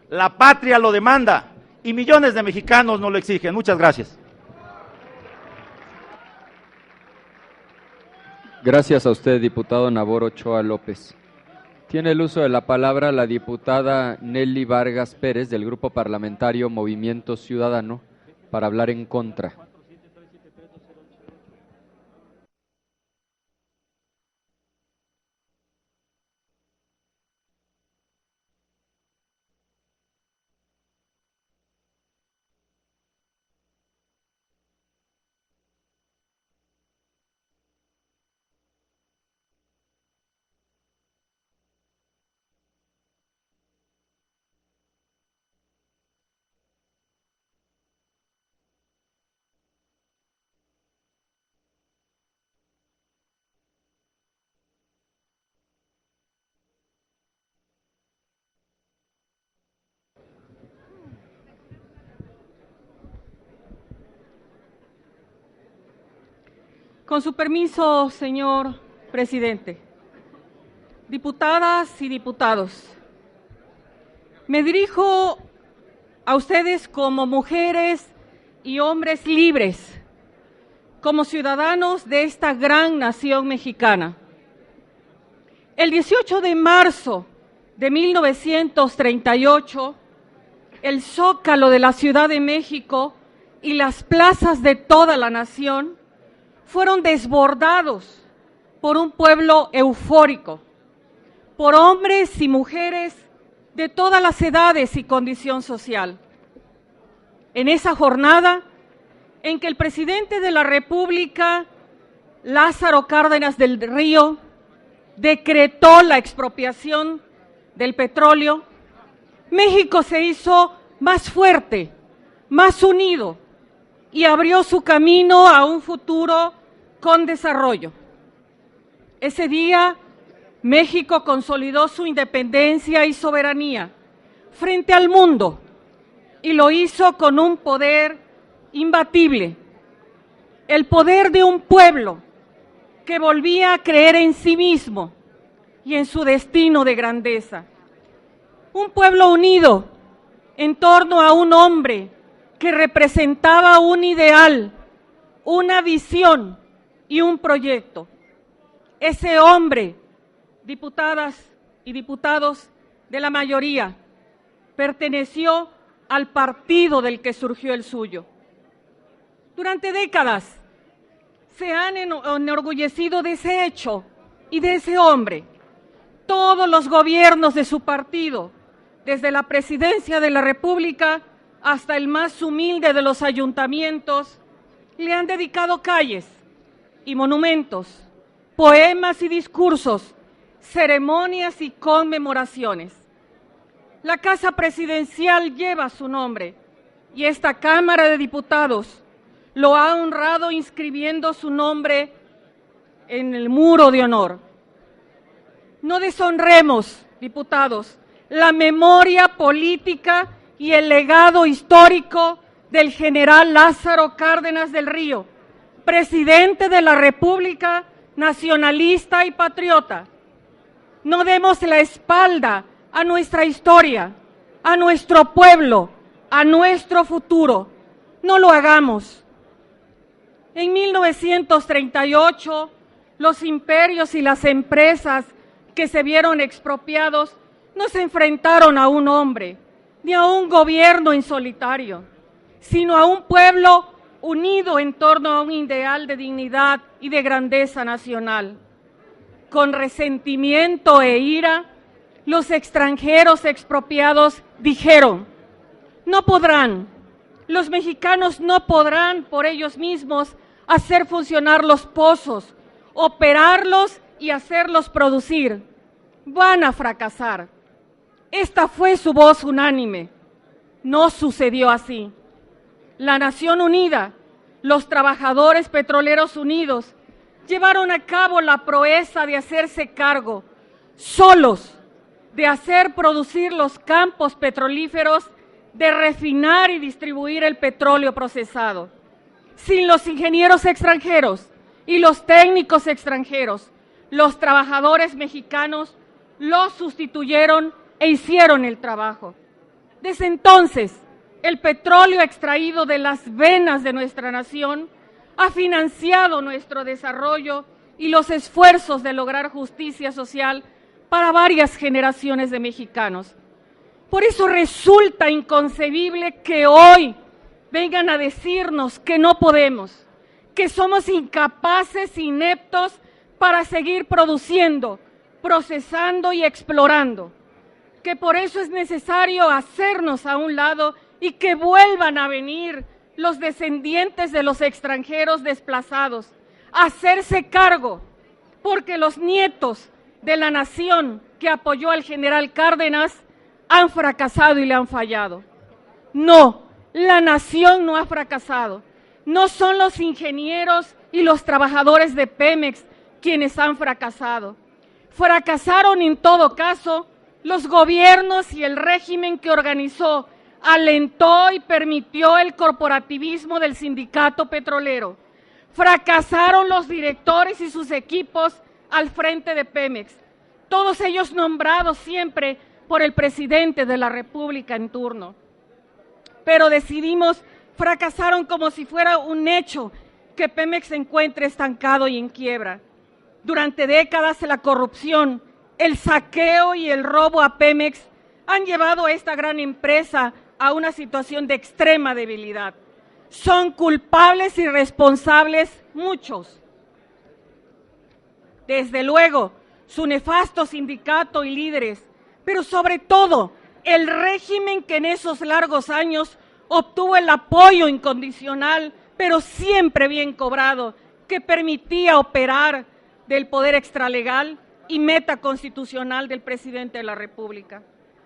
La patria lo demanda y millones de mexicanos nos lo exigen. Muchas gracias. Gracias a usted, diputado Nabor Ochoa López. Tiene el uso de la palabra la diputada Nelly Vargas Pérez, del Grupo Parlamentario Movimiento Ciudadano, para hablar en contra. Con su permiso, señor presidente. Diputadas y diputados, me dirijo a ustedes como mujeres y hombres libres, como ciudadanos de esta gran nación mexicana. El 18 de marzo de 1938, el Zócalo de la Ciudad de México y las plazas de toda la nación fueron desbordados por un pueblo eufórico, por hombres y mujeres de todas las edades y condición social. En esa jornada en que el presidente de la República, Lázaro Cárdenas del Río, decretó la expropiación del petróleo, México se hizo más fuerte, más unido y abrió su camino a un futuro con desarrollo. Ese día, México consolidó su independencia y soberanía frente al mundo y lo hizo con un poder imbatible, el poder de un pueblo que volvía a creer en sí mismo y en su destino de grandeza. Un pueblo unido en torno a un hombre que representaba un ideal, una visión y un proyecto. Ese hombre, diputadas y diputados de la mayoría, perteneció al partido del que surgió el suyo. Durante décadas se han enorgullecido de ese hecho y de ese hombre. Todos los gobiernos de su partido, desde la presidencia de la República hasta el más humilde de los ayuntamientos, le han dedicado calles y monumentos, poemas y discursos, ceremonias y conmemoraciones. La Casa Presidencial lleva su nombre y esta Cámara de Diputados lo ha honrado inscribiendo su nombre en el muro de honor. No deshonremos, diputados, la memoria política y el legado histórico del general Lázaro Cárdenas del Río, presidente de la República, nacionalista y patriota. No demos la espalda a nuestra historia, a nuestro pueblo, a nuestro futuro. No lo hagamos. En 1938, los imperios y las empresas que se vieron expropiados no se enfrentaron a un hombre, ni a un gobierno en solitario, sino a un pueblo unido en torno a un ideal de dignidad y de grandeza nacional. Con resentimiento e ira, los extranjeros expropiados dijeron: no podrán, los mexicanos no podrán por ellos mismos hacer funcionar los pozos, operarlos y hacerlos producir. Van a fracasar. Esta fue su voz unánime. No sucedió así. La Nación Unida, los trabajadores petroleros unidos, llevaron a cabo la proeza de hacerse cargo, solos, de hacer producir los campos petrolíferos, de refinar y distribuir el petróleo procesado. Sin los ingenieros extranjeros y los técnicos extranjeros, los trabajadores mexicanos los sustituyeron e hicieron el trabajo. Desde entonces, el petróleo extraído de las venas de nuestra nación ha financiado nuestro desarrollo y los esfuerzos de lograr justicia social para varias generaciones de mexicanos. Por eso resulta inconcebible que hoy vengan a decirnos que no podemos, que somos incapaces, ineptos para seguir produciendo, procesando y explorando, que por eso es necesario hacernos a un lado y que vuelvan a venir los descendientes de los extranjeros desplazados, a hacerse cargo, porque los nietos de la nación que apoyó al general Cárdenas han fracasado y le han fallado. No, la nación no ha fracasado. No son los ingenieros y los trabajadores de Pemex quienes han fracasado. Fracasaron en todo caso los gobiernos y el régimen que organizó, alentó y permitió el corporativismo del sindicato petrolero. Fracasaron los directores y sus equipos al frente de Pemex, todos ellos nombrados siempre por el presidente de la República en turno. Pero fracasaron como si fuera un hecho que Pemex se encuentre estancado y en quiebra. Durante décadas la corrupción, el saqueo y el robo a Pemex han llevado a esta gran empresa a una situación de extrema debilidad. Son culpables y responsables muchos. Desde luego, su nefasto sindicato y líderes, pero sobre todo el régimen que en esos largos años obtuvo el apoyo incondicional, pero siempre bien cobrado, que permitía operar del poder extralegal y meta constitucional del presidente de la República.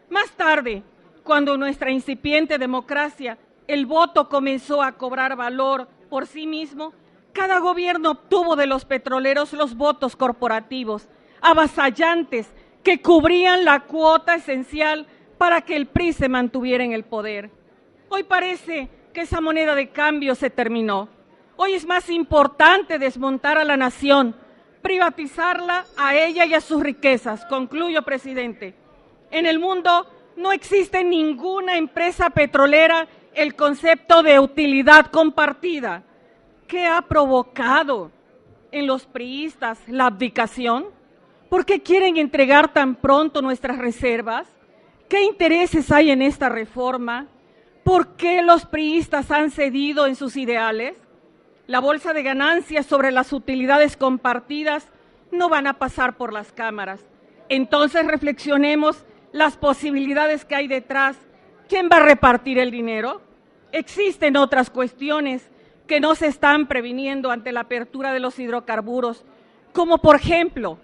Más tarde, cuando nuestra incipiente democracia, el voto comenzó a cobrar valor por sí mismo, cada gobierno obtuvo de los petroleros los votos corporativos, avasallantes, que cubrían la cuota esencial para que el PRI se mantuviera en el poder. Hoy parece que esa moneda de cambio se terminó. Hoy es más importante desmontar a la nación, privatizarla a ella y a sus riquezas. Concluyo, presidente. En el mundo no existe ninguna empresa petrolera el concepto de utilidad compartida. ¿Qué ha provocado en los priistas la abdicación? ¿Por qué quieren entregar tan pronto nuestras reservas? ¿Qué intereses hay en esta reforma? ¿Por qué los priistas han cedido en sus ideales? La bolsa de ganancias sobre las utilidades compartidas no van a pasar por las cámaras. Entonces reflexionemos las posibilidades que hay detrás. ¿Quién va a repartir el dinero? Existen otras cuestiones que no se están previniendo ante la apertura de los hidrocarburos, como por ejemplo,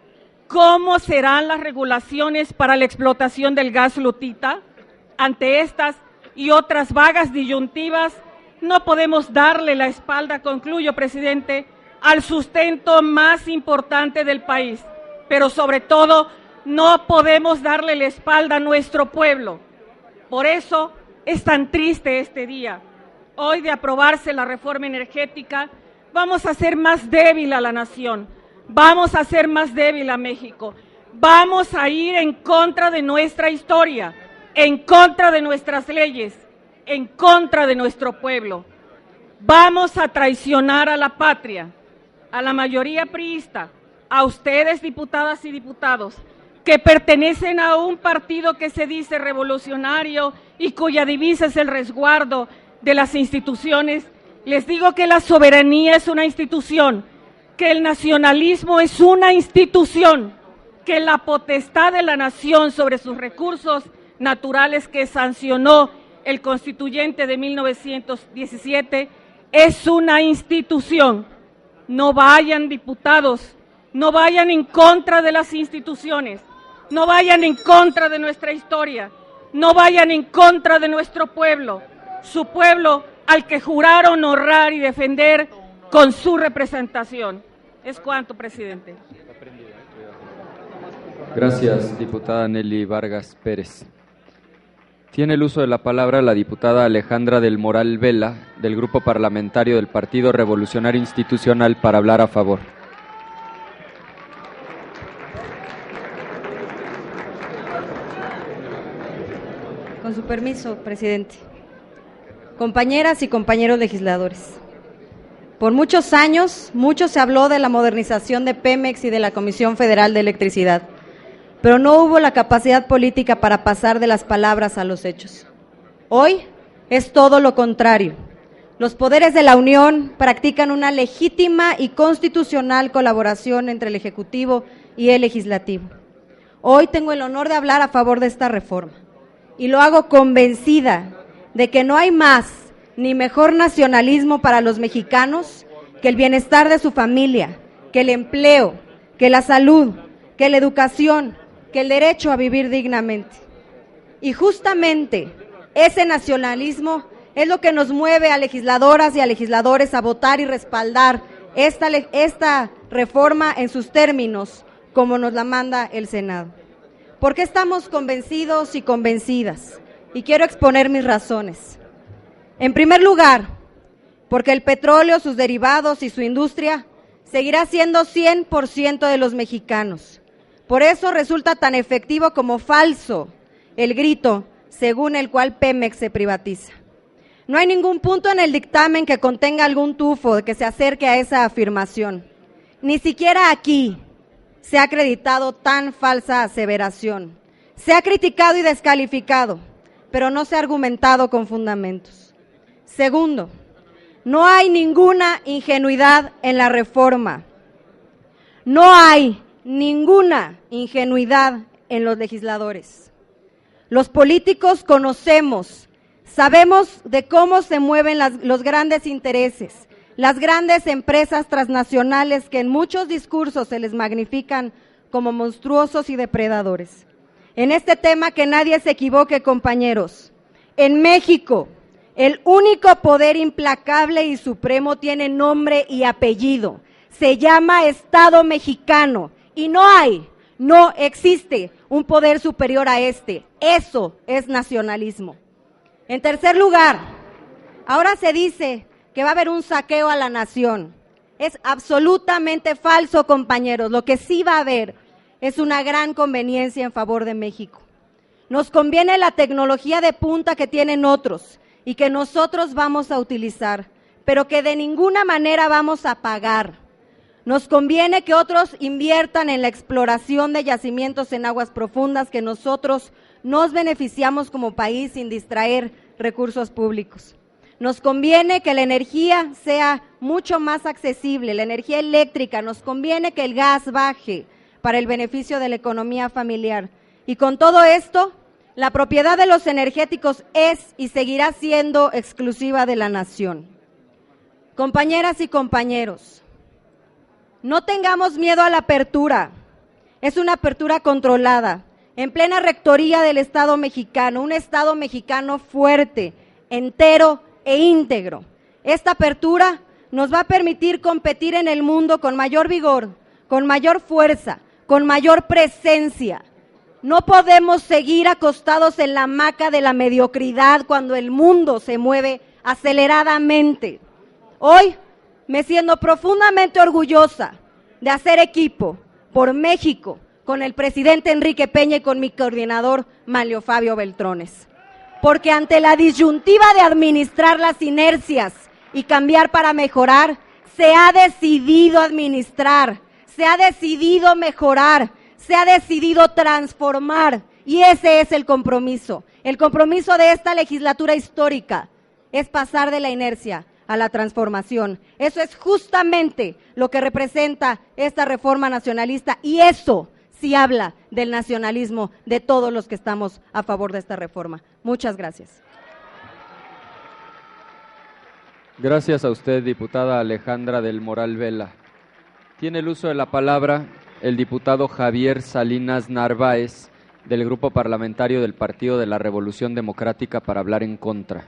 ¿cómo serán las regulaciones para la explotación del gas lutita? Ante estas y otras vagas disyuntivas, no podemos darle la espalda, concluyo, presidente, al sustento más importante del país, pero sobre todo no podemos darle la espalda a nuestro pueblo. Por eso es tan triste este día. Hoy, de aprobarse la reforma energética, vamos a hacer más débil a la nación, vamos a hacer más débil a México, vamos a ir en contra de nuestra historia, en contra de nuestras leyes, en contra de nuestro pueblo. Vamos a traicionar a la patria, a la mayoría priista, a ustedes, diputadas y diputados, que pertenecen a un partido que se dice revolucionario y cuya divisa es el resguardo de las instituciones. Les digo que la soberanía es una institución, que el nacionalismo es una institución, que la potestad de la nación sobre sus recursos naturales que sancionó el constituyente de 1917 es una institución. No vayan, diputados, no vayan en contra de las instituciones, no vayan en contra de nuestra historia, no vayan en contra de nuestro pueblo, su pueblo al que juraron honrar y defender con su representación. Es cuanto, presidente. Gracias, diputada Nelly Vargas Pérez. Tiene el uso de la palabra la diputada Alejandra del Moral Vela, del Grupo Parlamentario del Partido Revolucionario Institucional, para hablar a favor. Con su permiso, presidente. Compañeras y compañeros legisladores, por muchos años, mucho se habló de la modernización de Pemex y de la Comisión Federal de Electricidad, pero no hubo la capacidad política para pasar de las palabras a los hechos. Hoy es todo lo contrario. Los poderes de la Unión practican una legítima y constitucional colaboración entre el Ejecutivo y el Legislativo. Hoy tengo el honor de hablar a favor de esta reforma y lo hago convencida de que no hay más ni mejor nacionalismo para los mexicanos que el bienestar de su familia, que el empleo, que la salud, que la educación, que el derecho a vivir dignamente. Y justamente ese nacionalismo es lo que nos mueve a legisladoras y a legisladores a votar y respaldar esta reforma en sus términos, como nos la manda el Senado. ¿Por qué estamos convencidos y convencidas? Y quiero exponer mis razones. En primer lugar, porque el petróleo, sus derivados y su industria seguirá siendo 100% de los mexicanos. Por eso resulta tan efectivo como falso el grito según el cual Pemex se privatiza. No hay ningún punto en el dictamen que contenga algún tufo que se acerque a esa afirmación. Ni siquiera aquí se ha acreditado tan falsa aseveración. Se ha criticado y descalificado, pero no se ha argumentado con fundamentos. Segundo, no hay ninguna ingenuidad en la reforma. No hay ninguna ingenuidad en los legisladores. Los políticos conocemos, sabemos de cómo se mueven los grandes intereses, las grandes empresas transnacionales que en muchos discursos se les magnifican como monstruosos y depredadores. En este tema que nadie se equivoque, compañeros, en México el único poder implacable y supremo tiene nombre y apellido, se llama Estado mexicano y no existe un poder superior a este. Eso es nacionalismo. En tercer lugar, ahora se dice que va a haber un saqueo a la nación. Es absolutamente falso, compañeros. Lo que sí va a haber es una gran conveniencia en favor de México. Nos conviene la tecnología de punta que tienen otros y que nosotros vamos a utilizar, pero que de ninguna manera vamos a pagar. Nos conviene que otros inviertan en la exploración de yacimientos en aguas profundas, que nosotros nos beneficiamos como país sin distraer recursos públicos. Nos conviene que la energía sea mucho más accesible, la energía eléctrica, nos conviene que el gas baje para el beneficio de la economía familiar. Y con todo esto, la propiedad de los energéticos es y seguirá siendo exclusiva de la nación. Compañeras y compañeros, no tengamos miedo a la apertura. Es una apertura controlada, en plena rectoría del Estado mexicano, un Estado mexicano fuerte, entero e íntegro. Esta apertura nos va a permitir competir en el mundo con mayor vigor, con mayor fuerza, con mayor presencia. No podemos seguir acostados en la hamaca de la mediocridad cuando el mundo se mueve aceleradamente. Hoy me siento profundamente orgullosa de hacer equipo por México con el presidente Enrique Peña y con mi coordinador Manlio Fabio Beltrones. Porque ante la disyuntiva de administrar las inercias y cambiar para mejorar, se ha decidido administrar, se ha decidido mejorar, se ha decidido transformar, y ese es el compromiso. El compromiso de esta legislatura histórica es pasar de la inercia a la transformación. Eso es justamente lo que representa esta reforma nacionalista, y eso sí habla del nacionalismo de todos los que estamos a favor de esta reforma. Muchas gracias. Gracias a usted, diputada Alejandra del Moral Vela. Tiene el uso de la palabra el diputado Javier Salinas Narváez, del Grupo Parlamentario del Partido de la Revolución Democrática, para hablar en contra.